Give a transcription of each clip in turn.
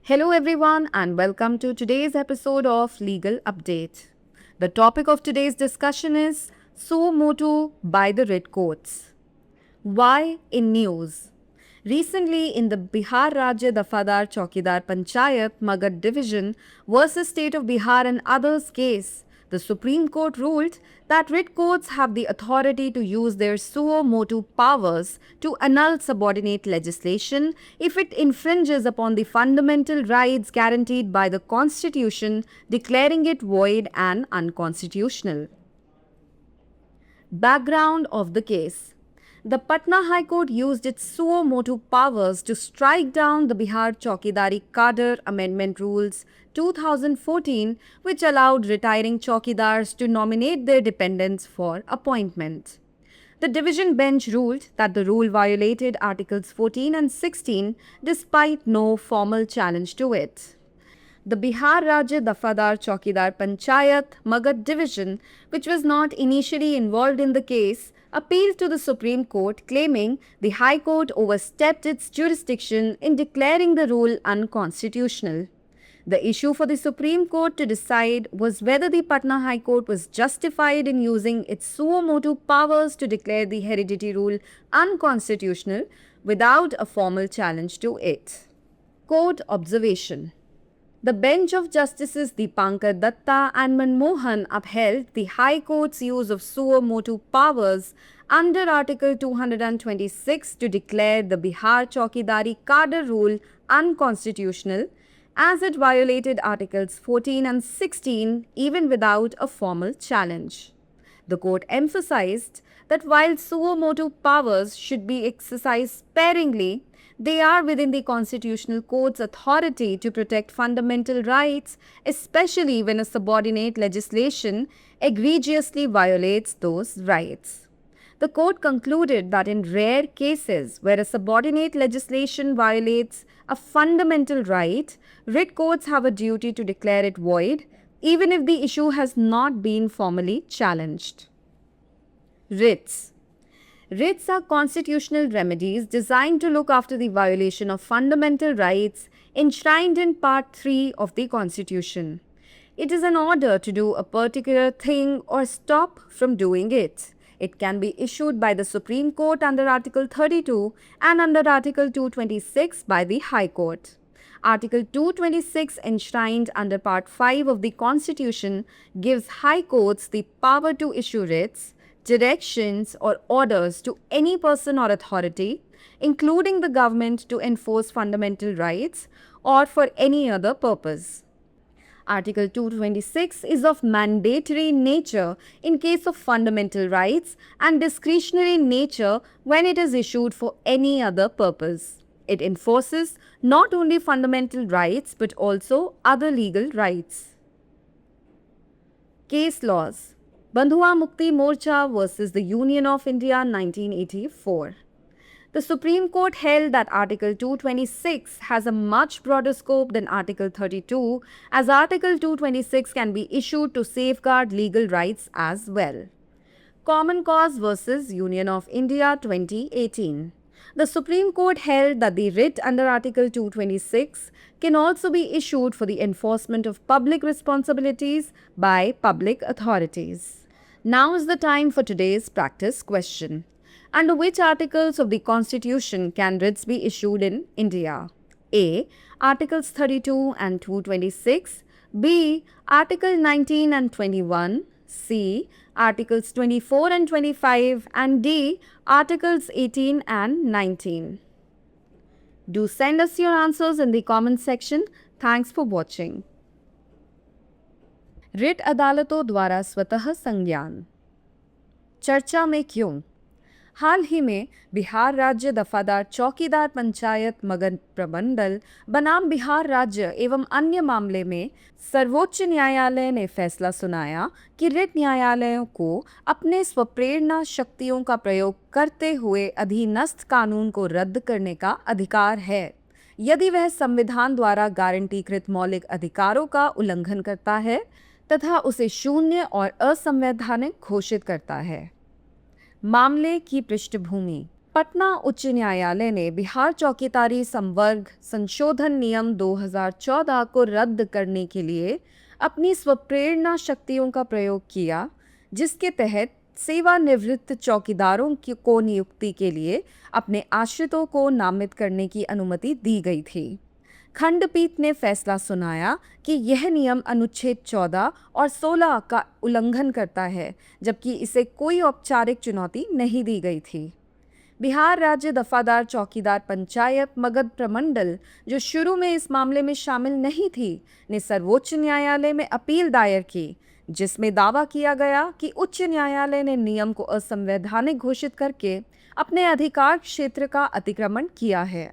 Hello, everyone, and welcome to today's episode of Legal Update. The topic of today's discussion is Suo Motu by the Writ Courts. Why in news? Recently, in the Bihar Rajya Dafadar Chaukidar Panchayat Magad Division versus State of Bihar and others case, the Supreme Court ruled that writ courts have the authority to use their suo motu powers to annul subordinate legislation if it infringes upon the fundamental rights guaranteed by the Constitution, declaring it void and unconstitutional. Background of the case. The Patna High Court used its suo motu powers to strike down the Bihar Chaukidari Cadre Amendment Rules 2014, which allowed retiring chaukidars to nominate their dependents for appointment. The division bench ruled that the rule violated Articles 14 and 16 despite no formal challenge to it. The Bihar Rajya Dafadar Chaukidar Panchayat Magad Division, which was not initially involved in the case, appealed to the Supreme Court claiming the High Court overstepped its jurisdiction in declaring the rule unconstitutional. The issue for the Supreme Court to decide was whether the Patna High Court was justified in using its suo motu powers to declare the heredity rule unconstitutional without a formal challenge to it. Court observation. The bench of Justices Deepankar Datta and Manmohan upheld the High Court's use of suo motu powers under Article 226 to declare the Bihar Chaukidari Cadre Rule unconstitutional, as it violated Articles 14 and 16 even without a formal challenge. The court emphasized that while suo motu powers should be exercised sparingly, they are within the Constitutional Court's authority to protect fundamental rights, especially when a subordinate legislation egregiously violates those rights. The court concluded that in rare cases where a subordinate legislation violates a fundamental right, writ courts have a duty to declare it void, even if the issue has not been formally challenged. Writs. Writs are constitutional remedies designed to look after the violation of fundamental rights enshrined in Part 3 of the Constitution. It is an order to do a particular thing or stop from doing it. It can be issued by the Supreme Court under Article 32 and under Article 226 by the High Court. Article 226 enshrined under Part 5 of the Constitution gives High Courts the power to issue writs, directions or orders to any person or authority, including the government, to enforce fundamental rights or for any other purpose. Article 226 is of mandatory nature in case of fundamental rights and discretionary nature when it is issued for any other purpose. It enforces not only fundamental rights but also other legal rights. Case laws. Bandhuwa Mukti Morcha versus the Union of India 1984. The Supreme Court held that Article 226 has a much broader scope than Article 32, as Article 226 can be issued to safeguard legal rights as well. Common Cause versus Union of India 2018. The Supreme Court held that the writ under Article 226 can also be issued for the enforcement of public responsibilities by public authorities. Now is the time for today's practice question. Under which articles of the Constitution can writs be issued in India? A. Articles 32 and 226. B. Article 19 and 21. C. Articles 24 and 25. And D. Articles 18 and 19. Do send us your answers in the comment section. Thanks for watching. Writ अदालतों द्वारा स्वतः संज्ञान. चर्चा में क्यों? हाल ही में बिहार राज्य दफादार चौकीदार पंचायत मगध प्रमंडल बनाम बिहार राज्य एवं अन्य मामले में सर्वोच्च न्यायालय ने फैसला सुनाया कि रिट न्यायालयों को अपने स्वप्रेरणा शक्तियों का प्रयोग करते हुए अधीनस्थ कानून को रद्द करने का अधिकार है यदि वह संविधान द्वारा गारंटीकृत मौलिक अधिकारों का उल्लंघन करता है तथा उसे शून्य और असंवैधानिक घोषित करता है. मामले की पृष्ठभूमि. पटना उच्च न्यायालय ने बिहार चौकीदारी संवर्ग संशोधन नियम 2014 को रद्द करने के लिए अपनी स्वप्रेरणा शक्तियों का प्रयोग किया, जिसके तहत सेवानिवृत्त चौकीदारों को नियुक्ति के लिए अपने आश्रितों को नामित करने की अनुमति दी गई थी। खंडपीठ ने फैसला सुनाया कि यह नियम अनुच्छेद 14 और 16 का उल्लंघन करता है, जबकि इसे कोई औपचारिक चुनौती नहीं दी गई थी। बिहार राज्य दफादार चौकीदार पंचायत मगध प्रमंडल, जो शुरू में इस मामले में शामिल नहीं थी, ने सर्वोच्च न्यायालय में अपील दायर की, जिसमें दावा किया गया कि उच्च न्यायालय ने नियम को असंवैधानिक घोषित करके अपने अधिकार क्षेत्र का अतिक्रमण किया है।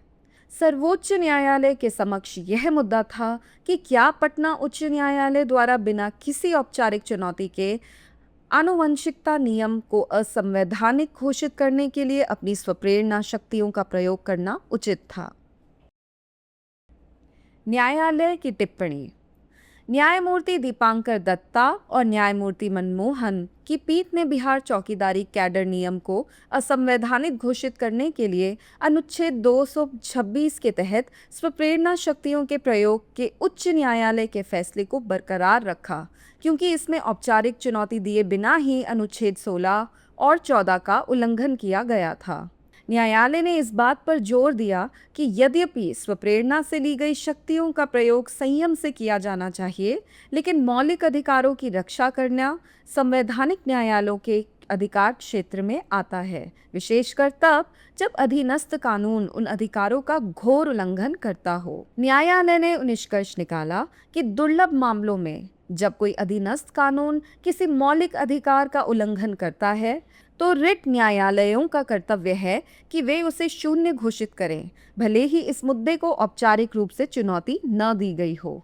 सर्वोच्च न्यायालय के समक्ष यह मुद्दा था कि क्या पटना उच्च न्यायालय द्वारा बिना किसी औपचारिक चुनौती के आनुवंशिकता नियम को असंवैधानिक घोषित करने के लिए अपनी स्वप्रेरणा शक्तियों का प्रयोग करना उचित था। न्यायालय की टिप्पणी। न्यायमूर्ति दीपांकर दत्ता और न्यायमूर्ति मनमोहन की पीठ ने बिहार चौकीदारी कैडर नियम को असंवैधानिक घोषित करने के लिए अनुच्छेद 226 के तहत स्वप्रेरणा शक्तियों के प्रयोग के उच्च न्यायालय के फैसले को बरकरार रखा, क्योंकि इसमें औपचारिक चुनौती दिए बिना ही अनुच्छेद 16 और 14 का उल्लंघन किया गया था। न्यायालय ने इस बात पर जोर दिया कि यद्यपि स्वप्रेरणा से ली गई शक्तियों का प्रयोग संयम से किया जाना चाहिए, लेकिन मौलिक अधिकारों की रक्षा करना संवैधानिक न्यायालयों के अधिकार क्षेत्र में आता है, विशेषकर तब जब अधीनस्थ कानून उन अधिकारों का घोर उल्लंघन करता हो। न्यायालय ने निष्कर्ष निकाला कि दुर्लभ मामलों में जब कोई अधीनस्थ कानून किसी मौलिक अधिकार का उल्लंघन करता है, तो रिट न्यायालयों का कर्तव्य है कि वे उसे शून्य घोषित करें, भले ही इस मुद्दे को औपचारिक रूप से चुनौती न दी गई हो।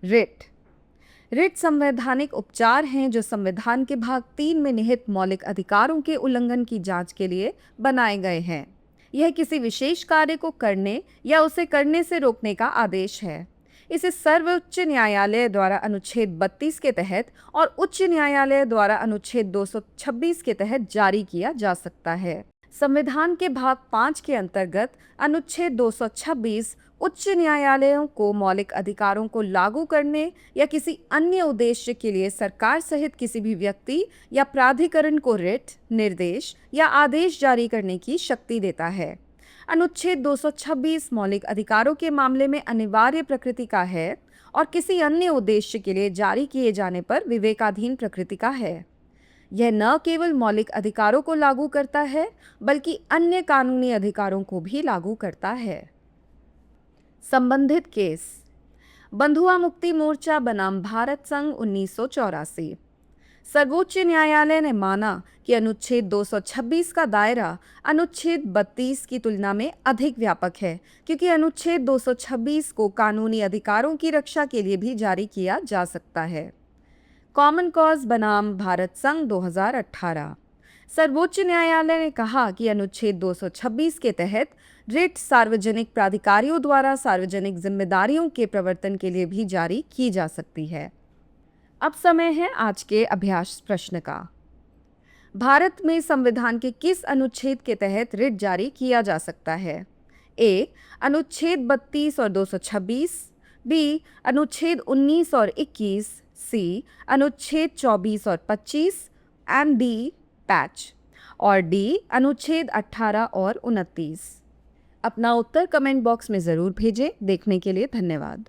रिट संवैधानिक उपचार हैं जो संविधान के भाग 3 में निहित मौलिक अधिकारों के उल्लंघन की जांच के लिए बनाए गए हैं। यह किसी विशेष कार्य को करने या उसे करने से रोकने का आदेश है। इसे सर्वोच्च न्यायालय द्वारा अनुच्छेद 32 के तहत और उच्च न्यायालय द्वारा अनुच्छेद 226 के तहत जारी किया जा सकता है। संविधान के भाग 5 के अंतर्गत अनुच्छेद 226 उच्च न्यायालयों को मौलिक अधिकारों को लागू करने या किसी अन्य उद्देश्य के लिए सरकार सहित किसी भी व्यक्ति या प्राधिकरण को रिट, निर्देश या आदेश जारी करने की शक्ति देता है। अनुच्छेद 226 मौलिक अधिकारों के मामले में अनिवार्य प्रकृति का है और किसी अन्य उद्देश्य के लिए जारी किए जाने पर विवेकाधीन प्रकृति का है। यह न केवल मौलिक अधिकारों को लागू करता है, बल्कि अन्य कानूनी अधिकारों को भी लागू करता है। संबंधित केस। बंधुआ मुक्ति मोर्चा बनाम भारत संघ 1984। सर्वोच्च न्यायालय ने माना कि अनुच्छेद 226 का दायरा अनुच्छेद 32 की तुलना में अधिक व्यापक है, क्योंकि अनुच्छेद 226 को कानूनी अधिकारों की रक्षा के लिए भी जारी किया जा सकता है। कॉमन कॉज बनाम भारत संघ 2018। सर्वोच्च न्यायालय ने कहा कि अनुच्छेद 226 के तहत रिट सार्वजनिक प्राधिकारियों द्वारा सार्वजनिक जिम्मेदारियों के प्रवर्तन के लिए भी जारी की जा सकती है। अब समय है आज के अभ्यास प्रश्न का। भारत में संविधान के किस अनुच्छेद के तहत रिट जारी किया जा सकता है? ए. अनुच्छेद 32 और 226, बी. अनुच्छेद 19 और 21, सी. अनुच्छेद 24 और 25 एंड डी. पैच, और डी. अनुच्छेद 18 और 29। अपना उत्तर कमेंट बॉक्स में ज़रूर भेजें। देखने के लिए धन्यवाद।